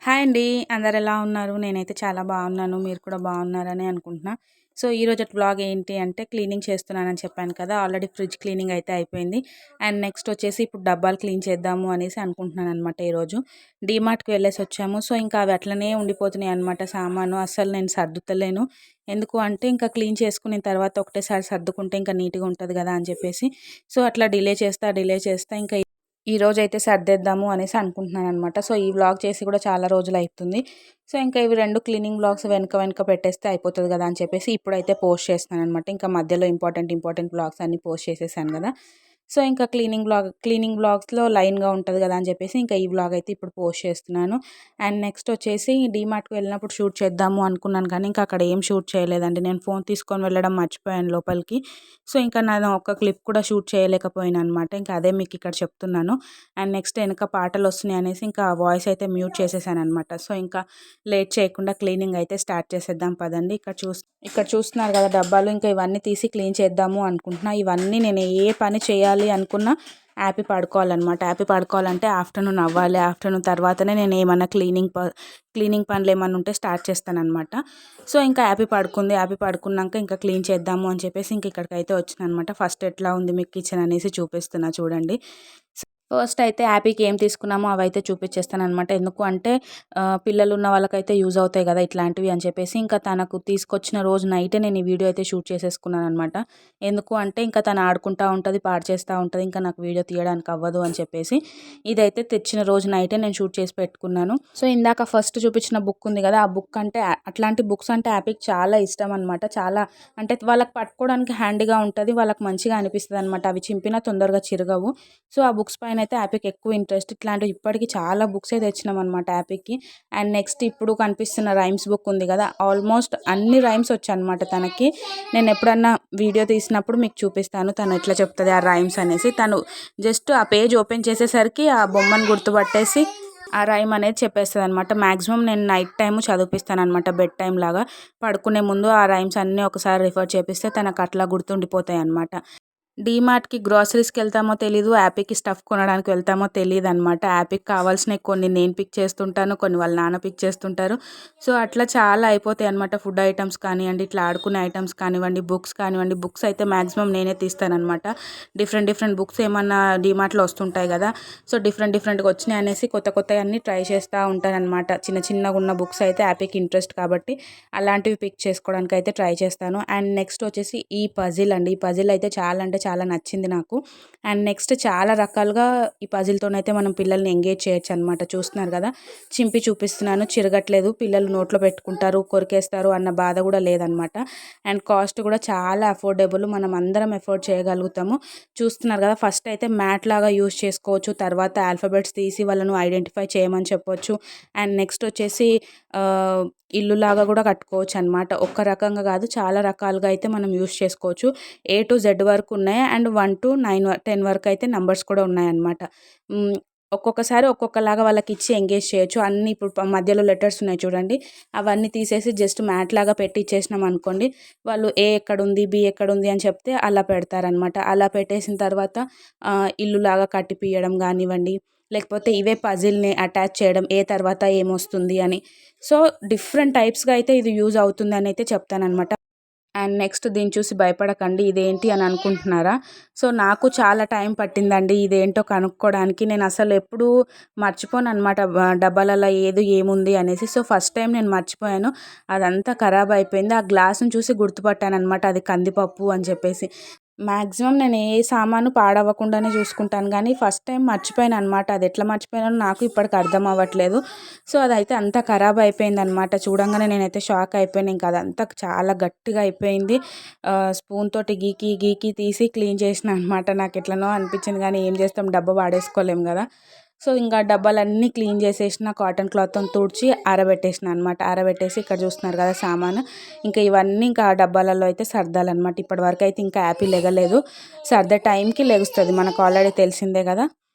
Hi అండి. అందరెలా ఉన్నారు? నేనైతే చాలా బాగున్నాను. మీరు కూడా బాగున్నారని అనుకుంటున్నా. సో, ఈరోజటి వ్లాగ్ ఏంటి అంటే క్లీనింగ్ చేస్తున్నానని చెప్పాను కదా! ఆల్రెడీ ఫ్రిడ్జ్ క్లీనింగ్ అయితే అయిపోయింది. అండ్ నెక్స్ట్ వచ్చేసి ఇప్పుడు డబ్బాలు క్లీన్ చేద్దాము అనేసి అనుకుంటున్నాననమాట ఈరోజు. డీమార్ట్‌కి వెళ్ళేసొచ్చాము. సో, ఇంకా అవి అట్లనే ఉండిపోతున్నాయన్నమాట సామాను. అస్సలు నేను సర్దుతలేను. ఎందుకు అంటే ఇంకా క్లీన్ చేసుకున్న తర్వాత ఒకటేసారి సర్దుకుంటే ఇంకా నీట్‌గా ఉంటది కదా! అని చెప్పేసి. సో, అట్లా డిలే చేస్తా ఇంకా ఈరోజైతే సర్దేద్దాము అనేసి అనుకుంటున్నాననమాట. సో, ఈ వ్లాగ్ చేసి కూడా చాలా రోజులైతుంది. సో, ఇంకా ఇవి 2 క్లీనింగ్ వ్లాగ్స్ వెనక పెట్టేస్తే అయిపోతది గదా! అని చెప్పేసి ఇప్పుడైతే పోస్ట్ చేస్తున్నాననమాట. ఇంకా మధ్యలో ఇంపార్టెంట్ వ్లాగ్స్ అన్నీ పోస్ట్ చేసేసాను గదా! సో, ఇంకా క్లీనింగ్ వ్లాగ్స్‌లో లైన్‌గా ఉంటది గదా! అని చెప్పేసి ఇంకా ఈ వ్లాగ్ అయితే ఇప్పుడు పోస్ట్ చేస్తున్నాను. అండ్ నెక్స్ట్ వచ్చేసి డీమార్ట్‌కి వెళ్ళినప్పుడు షూట్ చేద్దాము అనుకున్నాను కానీ ఇంకా అక్కడ ఏం షూట్ చేయలేదండి. నేను ఫోన్ తీసుకొని వెళ్ళడం మర్చిపోయాను లోపలికి. సో, ఇంకా నేను ఒక్క క్లిప్ కూడా షూట్ చేయలేకపోయాననమాట. ఇంకా అదే మీకు ఇక్కడ చెప్తున్నాను. అండ్ నెక్స్ట్ ఎనక పాటలొస్తున్నాయి అనేసి ఇంకా వాయిస్ అయితే మ్యూట్ చేసేసాననమాట. సో, ఇంకా లేట్ చేయకుండా క్లీనింగ్ అయితే స్టార్ట్ చేసేద్దాం పదండి. ఇక్కడ చూస్తున్నారు కదా డబ్బాలు. ఇంకా ఇవన్నీ తీసి క్లీన్ చేద్దాము అనుకుంటున్నా. ఇవన్నీ నేను ఏ పని చేయాలి అనుకున్నా యాపి పడుకోవాలన్నమాట. యాపి పడుకోవాలంటే ఆఫ్టర్‌నూన్ అవ్వాలి. ఆఫ్టర్‌నూన్ తర్వాతనే నేను ఏమన్నా క్లీనింగ్ పనులు ఏమన్నా ఉంటే స్టార్ట్ చేస్తాననమాట. సో, ఇంకా యాపి పడుకున్నాక ఇంకా క్లీన్ చేద్దాము అని చెప్పేసి ఇంక ఇక్కడికైతే వచ్చినానమాట. ఫస్ట్ ఎట్లా ఉంది మీకు కిచెన్ అనేసి చూపిస్తున్నా చూడండి. ఫస్ట్ అయితే యాపీకి ఏం తీసుకున్నామో అవైతే చూపించేస్తాననమాట. ఎందుకు అంటే పిల్లలున్న వాళ్ళకైతే యూజ్ అవుతాయి కదా ఇట్లాంటివి అని చెప్పేసి ఇంకా తనకు తీసుకొచ్చిన రోజు నైటే నేను ఈ వీడియో అయితే షూట్ చేసేసుకున్నాననమాట. ఎందుకు అంటే ఇంకా తను ఆడుకుంటా ఉంటది, పాడు చేస్తూ ఉంటది. ఇంకా నాకు వీడియో తీయడానికి అవ్వదు అని చెప్పేసి ఇదైతే తెచ్చిన రోజు నైటే నేను షూట్ చేసి పెట్టుకున్నాను. సో, ఇందాక ఫస్ట్ చూపించిన బుక్ ఉంది కదా! ఆ బుక్ అంటే అట్లాంటి బుక్స్ అంటే యాపీకి చాలా ఇష్టం అనమాట. చాలా అంటే వాళ్ళకి పట్టుకోవడానికి హ్యాండీగా ఉంటది. వాళ్ళకి మంచిగా అనిపిస్తదనమాట. అవి చింపినా తొందరగా చిరగవు. సో, ఆ బుక్స్ పైన అయితే యాపీకి ఎక్కువ ఇంట్రెస్ట్. ఇట్లాంటివి ఇప్పటికి చాలా బుక్సే తెచ్చినామనమాట యాపీకి. అండ్ నెక్స్ట్ ఇప్పుడు కనిపిస్తున్న రైమ్స్ బుక్ ఉంది కదా! ఆల్మోస్ట్ అన్ని రైమ్స్ వచ్చనమాట తనకి. నేను ఎప్పుడన్నా వీడియో తీసినప్పుడు మీకు చూపిస్తాను తను ఎట్లా చెప్తది ఆ రైమ్స్ అనేసి. తను జస్ట్ ఆ పేజ్ ఓపెన్ చేసేసరికి ఆ బొమ్మను గుర్తుపట్టేసి ఆ రైమ్ అనేది చెప్పేస్తదనమాట. మాక్సిమం నేను నైట్ టైమ్ చదివిపిస్తాననమాట. బెడ్ టైమ్ లాగా. పడుకునే ముందు ఆ రైమ్స్ అన్నీ ఒకసారి రిఫర్ చేపిస్తే తనకు అట్లా గుర్తుండిపోతాయనమాట. డీమార్ట్‌కి గ్రోసరీస్‌కెళ్తామో తెలీదు. యాపీకి స్టఫ్ కొనడానికి వెళ్తామో తెలీదనమాట. యాపీకి కావాల్సినయి కొన్ని నేను పిక్ చేస్తుంటాను. కొన్ని వాళ్ళ నాన్న పిక్ చేస్తుంటారు. సో, అట్లా చాలా అయిపోతాయనమాట. ఫుడ్ ఐటెమ్స్ కానియండి, ఇట్లా ఆడుకునే ఐటెమ్స్ కానివ్వండి, బుక్స్ కానివ్వండి. బుక్స్ అయితే మాక్సిమం నేనే తీస్తాననమాట. డిఫరెంట్ బుక్స్ ఏమన్నా డీమార్ట్‌లో వస్తుంటాయి గదా! సో, డిఫరెంట్‌గా వచ్చినాయి అనేసి కొత్తయన్నీ ట్రై చేస్తా ఉంటాననమాట. చిన్నగున్న బుక్స్ అయితే యాపీకి ఇంట్రెస్ట్ కాబట్టి అలాంటివి పిక్ చేసుకోవడానికైతే ట్రై చేస్తాను. అండ్ నెక్స్ట్ వచ్చేసి ఈ పజిల్ అండి. ఈ పజిల్ అయితే చాలా అంటే చాలా నచ్చింది నాకు. అండ్ నెక్స్ట్ చాలా రకాలుగా ఈ పజిల్‌తోనైతే మనం పిల్లల్ని ఎంగేజ్ చేయొచ్చనమాట. చూస్తున్నారు కదా! చింపి చూపిస్తున్నాను. చిరగట్లేదు. పిల్లలు నోట్లో పెట్టుకుంటారు, కొరికేస్తారు అన్న బాధ కూడా లేదనమాట. అండ్ కాస్ట్ కూడా చాలా అఫోర్డబుల్. మనం అందరం ఎఫోర్డ్ చేయగలుగుతాము. చూస్తున్నారు కదా! ఫస్ట్ అయితే మ్యాట్ లాగా యూజ్ చేసుకోవచ్చు. తర్వాత ఆల్ఫాబెట్స్ తీసి వాళ్ళను ఐడెంటిఫై చేయమని చెప్పొచ్చు. అండ్ నెక్స్ట్ వచ్చేసి ఆహ్, ఇల్లులాగా కూడా కట్టుకోవచ్చనమాట. ఒక్క రకంగా కాదు చాలా రకాలుగా అయితే మనం యూజ్ చేసుకోవచ్చు. ఏ టు జెడ్ వరకు ఉన్నాయి. అండ్ 1-10 వరకు అయితే నంబర్స్ కూడా ఉన్నాయన్నమాట. ఒక్కొక్కసారి ఒక్కొక్కలాగా వాళ్ళకిచ్చి ఎంగేజ్ చేయొచ్చు. అన్నీ ఇప్పుడు మధ్యలో లెటర్స్ ఉన్నాయి చూడండి. అవన్నీ తీసేసి జస్ట్ మ్యాట్ లాగా పెట్టి ఇచ్చేసినాం అనుకోండి. వాళ్ళు ఏ ఎక్కడుంది, బి ఎక్కడుంది అని చెప్తే అలా పెడతారనమాట. అలా పెట్టేసిన తర్వాత ఇల్లులాగా కట్టిపియడం గానివ్వండి, లేకపోతే ఇవే పజిల్‌ని అటాచ్ చేయడం. ఏ తర్వాత ఏమొస్తుంది అని. సో, డిఫరెంట్ టైప్స్‌గా అయితే ఇది యూజ్ అవుతుందనైతే చెప్తాననమాట. అండ్ నెక్స్ట్ దీన్ని చూసి భయపడకండి. ఇదేంటి అని అనుకుంటున్నారా? సో, నాకు చాలా టైం పట్టిందండి ఇదేంటో కనుక్కోడానికి. నేనసలు ఎప్పుడూ మర్చిపోననమాట డబ్బాలలో ఏముంది అనేసి. సో, ఫస్ట్ టైం నేను మర్చిపోయాను. అదంతా ఖరాబ్ అయిపోయింది. ఆ గ్లాస్‌ని చూసి గుర్తుపట్టాననమాట అది కందిపప్పు అని చెప్పేసి. మాక్సిమం నేను ఏ సామాను పాడవ్వకుండానే చూసుకుంటాను గానీ, ఫస్ట్ టైం మర్చిపోయాననమాట. అది ఎట్లా మర్చిపోయానో నాకు ఇప్పటికి అర్థం అవ్వట్లేదు. సో, అదైతే అంతా ఖరాబ్ అయిపోయిందనమాట. చూడంగానే నేనైతే షాక్ అయిపోయాను. ఇంక అదంతా చాలా గట్టిగా అయిపోయింది. స్పూన్ తోటి గీకి తీసి క్లీన్ చేసినా అనమాట. నాకెట్లనో అనిపించింది గానీ, ఏం చేస్తాం డబ్బా వాడేసుకోలేం గదా! సో, ఇంక డబ్బాలన్నీ క్లీన్ చేసేసిన, కాటన్ క్లాత్‌తోని తుడిచి ఆరబెట్టేసిన అనమాట. ఆరబెట్టేసి ఇక్కడ చూస్తున్నారు కదా సామాను. ఇంకా ఇవన్నీ ఇంకా ఆ డబ్బాలలో అయితే సర్దాలనమాట. ఇప్పటివరకు అయితే ఇంకా యాపీ లెగలేదు. సర్దే టైంకి లెగుస్తది. మనకు ఆల్రెడీ తెలిసిందే కదా!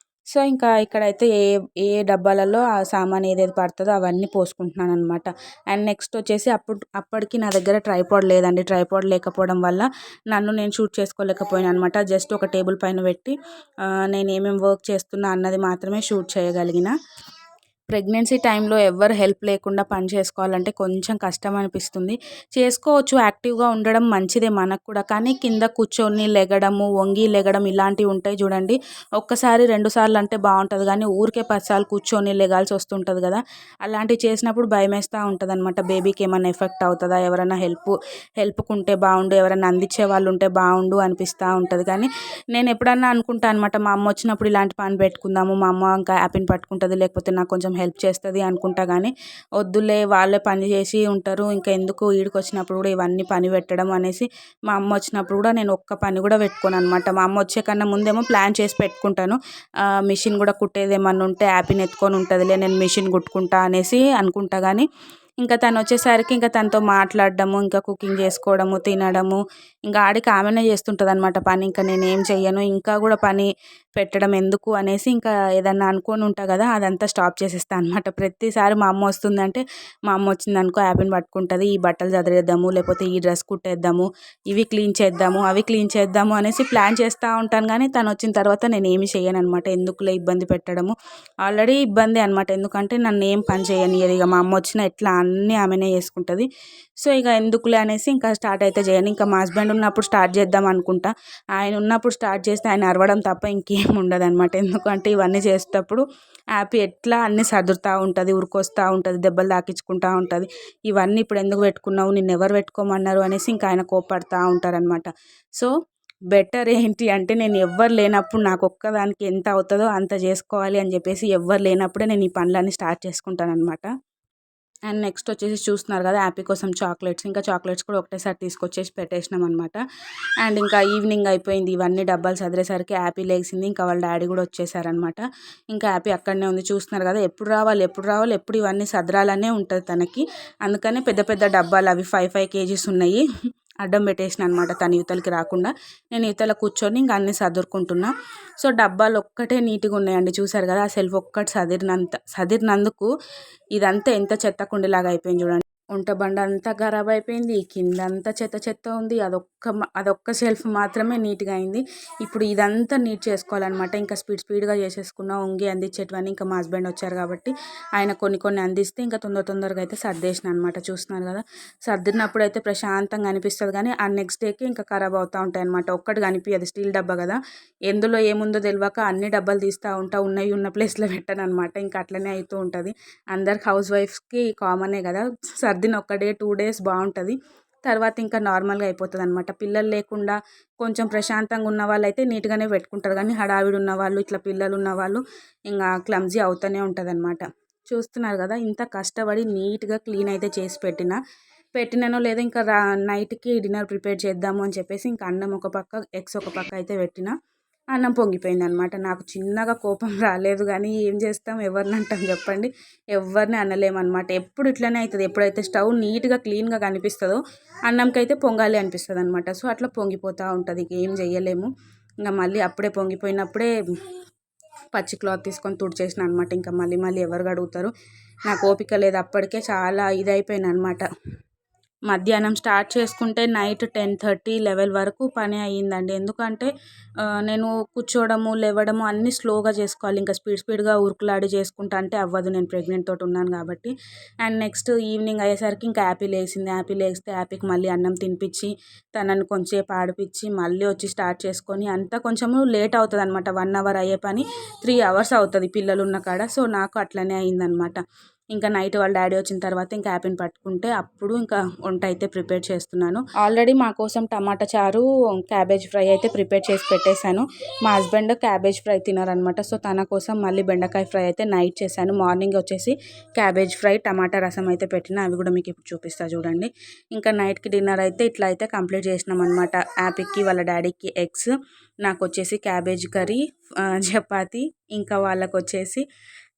సో, ఇంకా ఇక్కడైతే ఏ ఏ డబ్బాలలో ఆ సామాను ఏదేది పడతదో అవన్నీ పోసుకుంటున్నాననమాట. అండ్ నెక్స్ట్ వచ్చేసి అప్పటికి నా దగ్గర ట్రైపాడ్ లేదండి. ట్రైపాడ్ లేకపోవడం వల్ల నన్ను నేను షూట్ చేసుకోలేకపోయాననమాట. జస్ట్ ఒక టేబుల్ పైన పెట్టి నేను ఏమేమి వర్క్ చేస్తున్నా అన్నది మాత్రమే షూట్ చేయగలిగిన. ప్రెగ్నెన్సీ టైంలో ఎవ్వరు హెల్ప్ లేకుండా పని చేసుకోవాలంటే కొంచెం కష్టం అనిపిస్తుంది. చేసుకోవచ్చు, యాక్టివ్‌గా ఉండడం మంచిదే మనకు కూడా. కానీ కింద కూర్చొని లెగడము, వంగి లెగడం ఇలాంటివి ఉంటాయి చూడండి. ఒక్కసారి, 2 సార్లు అంటే బావుంటది గానీ ఊరికే 10 సార్లు కూర్చొని లెగాల్సి వస్తుంటది గదా! అలాంటివి చేసినప్పుడు భయమేస్తా ఉంటదనమాట. బేబీకి ఏమన్నా ఎఫెక్ట్ అవుతదా? ఎవరైనా హెల్ప్‌కుంటే బావుండు, ఎవరైనా అందించే వాళ్ళు ఉంటే బావుండు అనిపిస్తా ఉంటది. కానీ నేను ఎప్పుడన్నా అనుకుంటా అనమాట, మా అమ్మ వచ్చినప్పుడు ఇలాంటి పని పెట్టుకుందాము. మా అమ్మ ఇంకా యాపిని పట్టుకుంటది, లేకపోతే నాకు కొంచెం హెల్ప్ చేస్తది అనుకుంటా గానీ, వద్దులే వాళ్ళే పని చేసి ఉంటారు. ఇంకా ఎందుకు ఈడికొచ్చినప్పుడు కూడా ఇవన్నీ పని పెట్టడం అనేసి, మా అమ్మ వచ్చినప్పుడు కూడా నేను ఒక్క పని కూడా పెట్టుకోననమాట. మా అమ్మ వచ్చే కన్నా ముందేమో ప్లాన్ చేసి పెట్టుకుంటాను. మిషన్ కూడా కుట్టేదేమన్నా ఉంటే యాపిని ఎత్తుకొని ఉంటదిలే, నేను మిషన్ కుట్టుకుంటా అనేసి అనుకుంటా గానీ, ఇంకా తనొచ్చేసరికి ఇంకా తనతో మాట్లాడడము, ఇంకా కుకింగ్ చేసుకోవడము, తినడము, ఇంకా ఆడికి ఆమెనే చేస్తుంటదనమాట పని. ఇంకా నేనేం చెయ్యను. ఇంకా కూడా పని పెట్టడం ఎందుకు అనేసి ఇంకా ఏదన్నా అనుకోని ఉంటా కదా, అదంతా స్టాప్ చేసేస్తా అనమాట. ప్రతిసారి మా అమ్మ వస్తుందంటే, మా అమ్మ వచ్చిందనుకో యాపిని పట్టుకుంటది. ఈ బట్టలు సదిరేద్దాము, లేకపోతే ఈ డ్రెస్ కుట్టేద్దాము, ఇవి క్లీన్ చేద్దాము, అవి క్లీన్ చేద్దాము అనేసి ప్లాన్ చేస్తూ ఉంటాను. కానీ తనొచ్చిన తర్వాత నేనేమి చెయ్యననమాట. ఎందుకులే ఇబ్బంది పెట్టడము. ఆల్రెడీ ఇబ్బందే అనమాట. ఎందుకంటే నన్నేం పని చేయనియ్యదు. ఇక మా అమ్మ వచ్చినా ఎట్లా అన్నీ ఆమెనే చేసుకుంటది. సో ఇక ఎందుకులే అనేసి ఇంకా స్టార్ట్ అయితే చేయను. ఇంకా మా హస్బెండ్ ఉన్నప్పుడు స్టార్ట్ చేద్దాం అనుకుంటా. ఆయన ఉన్నప్పుడు స్టార్ట్ చేస్తే ఆయన అరవడం తప్ప ఇంకేం ఉండదనమాట. ఎందుకంటే ఇవన్నీ చేసేటప్పుడు హ్యాపీ ఎట్లా అన్నీ సర్దుతా ఉంటుంది, ఉరికొస్తూ ఉంటుంది, దెబ్బలు తాకించుకుంటూ ఉంటుంది. ఇవన్నీ ఇప్పుడు ఎందుకు పెట్టుకున్నావు, నిన్నెవరు పెట్టుకోమన్నారు అనేసి ఇంకా ఆయన కోప్పడుతూ ఉంటారనమాట. సో బెటర్ ఏంటి అంటే, నేను ఎవ్వరు లేనప్పుడు నాకు ఒక్కదానికి ఎంత అవుతుందో అంత చేసుకోవాలి అని చెప్పేసి, ఎవ్వరు లేనప్పుడే నేను ఈ పనులన్నీ స్టార్ట్ చేసుకుంటాననమాట. అండ్ నెక్స్ట్ వచ్చేసి చూస్తున్నారు కదా, యాపీ కోసం చాక్లెట్స్. ఇంకా చాక్లెట్స్ కూడా ఒకటేసారి తీసుకొచ్చేసి పెట్టేసినాం అనమాట. అండ్ ఇంకా ఈవినింగ్ అయిపోయింది. ఇవన్నీ డబ్బాలు సదిరేసరికి యాపీ లేచింది. ఇంకా వాళ్ళ డాడీ కూడా వచ్చేసారనమాట. ఇంకా యాపీ అక్కడనే ఉంది. చూస్తున్నారు కదా, ఎప్పుడు రావాలి ఎప్పుడు రావాలి, ఎప్పుడు ఇవన్నీ సదరాలనే ఉంటుంది తనకి. అందుకనే పెద్ద పెద్ద డబ్బాలు అవి 5 కేజీస్ ఉన్నాయి, అడ్డం పెట్టేసిన అనమాట తను యువతలకి రాకుండా. నేను యువతల కూర్చొని ఇంకా అన్నీ సదురుకుంటున్నా. సో డబ్బాలు ఒక్కటే నీట్గా ఉన్నాయండి. చూసారు కదా, ఆ సెల్ఫ్ ఒక్కటి సదిరినందుకు ఇదంతా ఎంత చెత్త కుండీలాగా అయిపోయింది చూడండి. వంట బండ అంతా ఖరాబ్ అయిపోయింది. కిందంతా చెత్త చెత్త ఉంది. అదొక్క షెల్ఫ్ మాత్రమే నీట్గా అయింది. ఇప్పుడు ఇదంతా నీట్ చేసుకోవాలన్నమాట. ఇంకా స్పీడ్గా చేసేసుకున్నా. వంగి అందించేటివన్నీ ఇంకా మా హస్బెండ్ వచ్చారు కాబట్టి ఆయన కొన్ని కొన్ని అందిస్తే ఇంకా తొందరగా అయితే సర్దేసిన అనమాట. చూస్తున్నారు కదా, సర్దినప్పుడు అయితే ప్రశాంతంగా అనిపిస్తుంది. కానీ ఆ నెక్స్ట్ డేకి ఇంకా ఖరాబ్ అవుతూ ఉంటాయి అనమాట. ఒక్కటి కనిపించదు, స్టీల్ డబ్బా కదా, ఎందులో ఏముందో తెలియక అన్ని డబ్బాలు తీస్తూ ఉంటా. ఉన్న ప్లేస్లో పెట్టాను అనమాట. ఇంకా అట్లనే అవుతూ ఉంటుంది. అందరికి హౌస్ వైఫ్స్కి కామనే కదా, సర్దిన ఒక డే 2 డేస్ బాగుంటుంది. తర్వాత ఇంకా నార్మల్గా అయిపోతుంది అనమాట. పిల్లలు లేకుండా కొంచెం ప్రశాంతంగా ఉన్న వాళ్ళు అయితే నీట్గానే పెట్టుకుంటారు. కానీ హడావిడి ఉన్నవాళ్ళు, ఇట్లా పిల్లలు ఉన్నవాళ్ళు ఇంకా క్లమ్జీ అవుతూనే ఉంటుంది అనమాట. చూస్తున్నారు కదా, ఇంత కష్టపడి నీట్గా క్లీన్ అయితే చేసి పెట్టినానో లేదో, ఇంకా నైట్కి డిన్నర్ ప్రిపేర్ చేద్దాము అని చెప్పేసి ఇంకా అన్నం ఒక పక్క, ఎగ్స్ ఒక పక్క అయితే పెట్టిన. అన్నం పొంగిపోయింది అనమాట. నాకు చిన్నగా కోపం రాలేదు, కానీ ఏం చేస్తాం, ఎవరిని అంటాం చెప్పండి, ఎవరిని అనలేమన్నమాట. ఎప్పుడు ఇట్లనే అవుతుంది. ఎప్పుడైతే స్టవ్ నీట్గా క్లీన్గా కనిపిస్తుందో అన్నంకైతే పొంగాలి అనిపిస్తుంది అనమాట. సో అట్లా పొంగిపోతూ ఉంటుంది. ఇక ఏం చెయ్యలేము. ఇంకా మళ్ళీ అప్పుడే పొంగిపోయినప్పుడే పచ్చి క్లాత్ తీసుకొని తుడిచేసిన అనమాట. ఇంకా మళ్ళీ ఎవరు అడుగుతారు, నాకు ఓపిక లేదు. అప్పటికే చాలా ఇదైపోయాను అనమాట. మధ్యాహ్నం స్టార్ట్ చేసుకుంటే నైట్ 10:30, 11 వరకు పని అయ్యిందండి. ఎందుకంటే నేను కూర్చోవడము, లేవడము అన్నీ స్లోగా చేసుకోవాలి. ఇంకా స్పీడ్గా ఉరుకులాడి చేసుకుంటా అంటే అవ్వదు, నేను ప్రెగ్నెంట్ తోటి ఉన్నాను కాబట్టి. అండ్ నెక్స్ట్ ఈవినింగ్ అయ్యేసరికి ఇంకా యాపీ లేచింది. యాపీ లేస్తే యాపీకి మళ్ళీ అన్నం తినిపించి, తనని కొంచెంసేపు ఆడిపించి మళ్ళీ వచ్చి స్టార్ట్ చేసుకొని, అంతా కొంచెము లేట్ అవుతుంది అనమాట. 1 అవర్ అయ్యే పని 3 అవర్స్ అవుతుంది పిల్లలు ఉన్న కాడ. సో నాకు అట్లనే అయిందనమాట. ఇంకా నైట్ వాళ్ళ డాడీ వచ్చిన తర్వాత ఇంకా యాపిని పట్టుకుంటే అప్పుడు ఇంకా వంట అయితే ప్రిపేర్ చేస్తున్నాను. ఆల్రెడీ మా కోసం టమాటా చారు, క్యాబేజ్ ఫ్రై అయితే ప్రిపేర్ చేసి పెట్టేశాను. మా హస్బెండ్ క్యాబేజ్ ఫ్రై తినారనమాట. సో తన కోసం మళ్ళీ బెండకాయ ఫ్రై అయితే నైట్ చేశాను. మార్నింగ్ వచ్చేసి క్యాబేజ్ ఫ్రై, టమాటా రసం అయితే పెట్టిన. అవి కూడా మీకు ఇప్పుడు చూపిస్తా చూడండి. ఇంకా నైట్కి డిన్నర్ అయితే ఇట్లా అయితే కంప్లీట్ చేసినాం అనమాట. యాపీకి వాళ్ళ డాడీకి ఎగ్స్, నాకు వచ్చేసి క్యాబేజ్ కర్రీ, చపాతి, ఇంకా వాళ్ళకు వచ్చేసి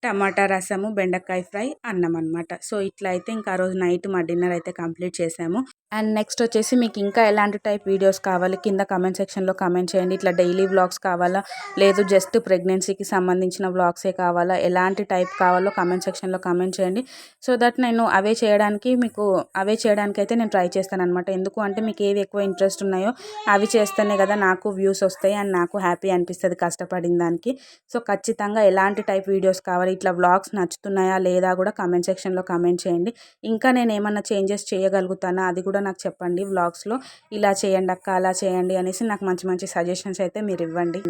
టమాటా రసము, బెండకాయ ఫ్రై, అన్నం అనమాట. సో ఇట్లా అయితే ఇంకా ఆ రోజు నైట్ మా డిన్నర్ అయితే కంప్లీట్ చేసాము. అండ్ నెక్స్ట్ వచ్చేసి మీకు ఇంకా ఎలాంటి టైప్ వీడియోస్ కావాలి కింద కమెంట్ సెక్షన్లో కమెంట్ చేయండి. ఇట్లా డైలీ వ్లాగ్స్ కావాలా, లేదు జస్ట్ ప్రెగ్నెన్సీకి సంబంధించిన వ్లాగ్సే కావాలా, ఎలాంటి టైప్ కావాలో కమెంట్ సెక్షన్లో కమెంట్ చేయండి. సో దట్ నేను అవే చేయడానికి అయితే నేను ట్రై చేస్తాను అనమాట. ఎందుకు అంటే మీకు ఏవి ఎక్కువ ఇంట్రెస్ట్ ఉన్నాయో అవి చేస్తేనే కదా నాకు వ్యూస్ వస్తాయి అండ్ నాకు హ్యాపీ అనిపిస్తుంది కష్టపడిన దానికి. సో ఖచ్చితంగా ఎలాంటి టైప్ వీడియోస్ కావాలి, మరి ఇట్లా వ్లాగ్స్ నచ్చుతున్నాయా లేదా కూడా కామెంట్ సెక్షన్లో కామెంట్ చేయండి. ఇంకా నేను ఏమన్నా చేంజెస్ చేయగలుగుతానా అది కూడా నాకు చెప్పండి వ్లాగ్స్లో. ఇలా చేయండి అక్క, అలా చేయండి అనేసి నాకు మంచి మంచి సజెషన్స్ అయితే మీరు ఇవ్వండి.